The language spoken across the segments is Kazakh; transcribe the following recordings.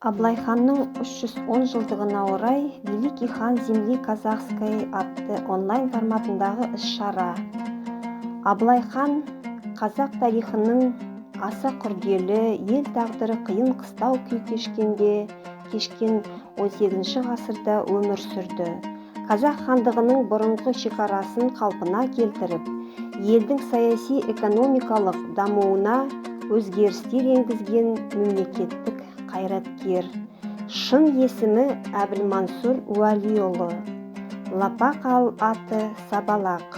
Абылай ханның 310 жылдығына орай «Великий хан земли казахской» атты онлайн форматындағы іс-шара. Абылай хан қазақ тарихының аса күрделі, ел тағдыры қиын қыстау күй кешкен 18 ғасырда өмір сүрді. Қазақ хандығының бұрынғы шекарасын қалпына келтіріп, елдің саяси-экономикалық дамуына өзгерістер енгізген мемлекеттік қайраткер. Шын есімі Әбілмансұр Уәлиұлы. Лапақ аты Сабалақ.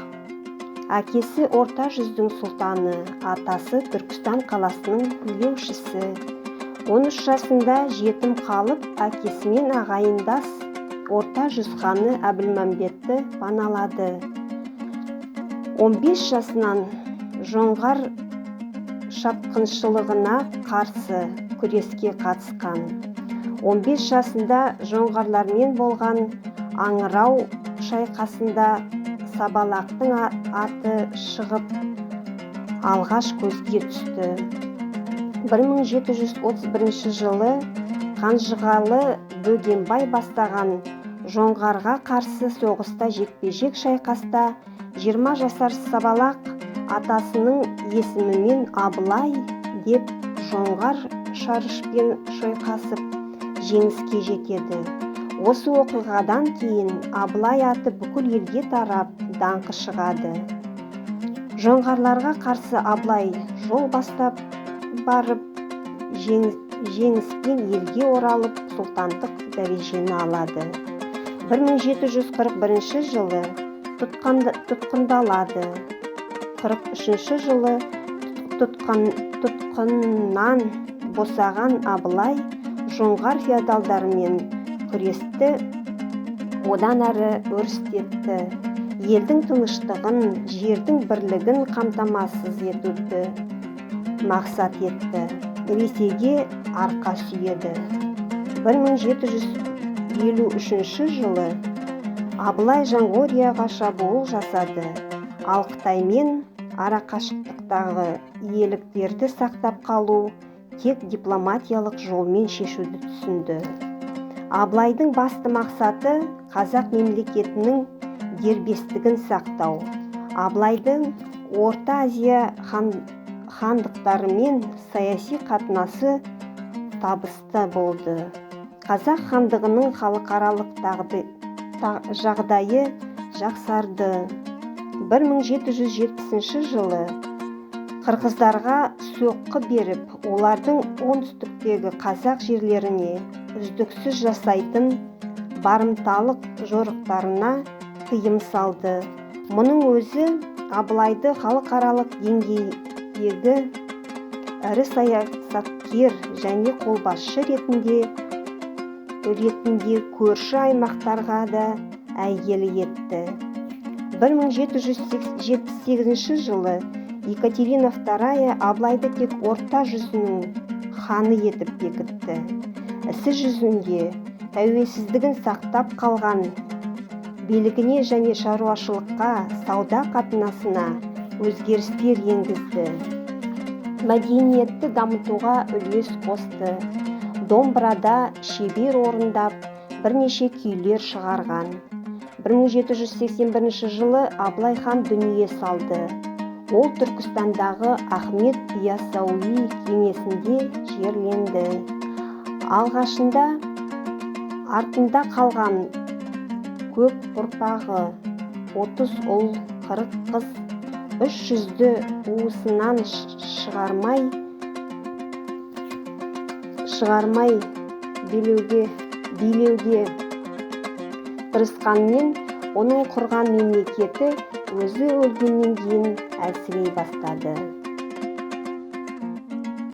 Әкесі орта жүздің сұлтаны, атасы Түркістан қаласының билеушісі. 13 жасында жетім қалып, әкесімен ағайындас орта жүз ханы Әбілмәмбетті паналады. 15 жасынан жоңғар шапқыншылығына қарсы күреске қатысқан. 15 жасында жоңғарлармен болған Аңырау шайқасында Сабалақтың аты шығып, алғаш көзге түсті. 1731 жылы Қанжығалы Бөгенбай бастаған жоңғарға қарсы соғыста жекпе-жек шайқаста 20 жасар Сабалақ атасының есімімен Абылай деп жоңғар шарышпен шойқасып жеңіске жетеді. Осы оқиғадан кейін Абылай аты бүкіл елге тарап, даңқы шығады. Жоңғарларға қарсы Абылай жол бастап барып, жеңіспен елге оралып, сұлтандық дәрежені алады. 1741 жылы тұтқындалады. 43 жылы тұтқыннан босаған Абылай жоңғар феодалдарымен күресті одан әрі өрістетті. Елдің тыныштығын, жердің бірлігін қамтамасыз етуді мақсат етті. Ресейге арқа сүйеді. 1753 жылы Абылай Жаңғорияға шабуыл жасады, ал Қытаймен арақашықтықтағы иеліктерді сақтап қалу тек дипломатиялық жолмен шешуді түсінді. Абылайдың басты мақсаты қазақ мемлекетінің дербестігін сақтау. Абылайдың Орта Азия хандықтарымен саяси қатынасы табысты болды. Қазақ хандығының халықаралық жағдайы жақсарды. 1770 жылы қырғыздарға соққы беріп, олардың оңтүстіктегі қазақ жерлеріне үздіксіз жасайтын барымталық жорықтарына тыйым салды. Мұның өзі Абылайды халықаралық деңгейдегі ірі саясаткер және қолбасшы ретінде көрші аймақтарға да әйгілі етті. 1778 жылы Екатерина II Абылайды тек орта жүзінің ханы етіп бекітті. Ісі жүзінде тәуелсіздігін сақтап қалған, билігіне және шаруашылыққа, сауда қатынасына өзгерістер енгізді. Мәдениетті дамытуға үлес қосты. Домбырада шебер орындап, бірнеше күйлер шығарған. 1781 жылы Абылай хан дүние салды. Ол Түркістандағы Ахмет Яссауи кеңесінде жерленді. Алғашында артында қалған көп ұрпағы 30 ұл, 40 қыз 300-ді уысынан шығармай билеуге тырысқанмен, оның құрған мемлекеті өзі өлгеннен кейін әлсірей бастады.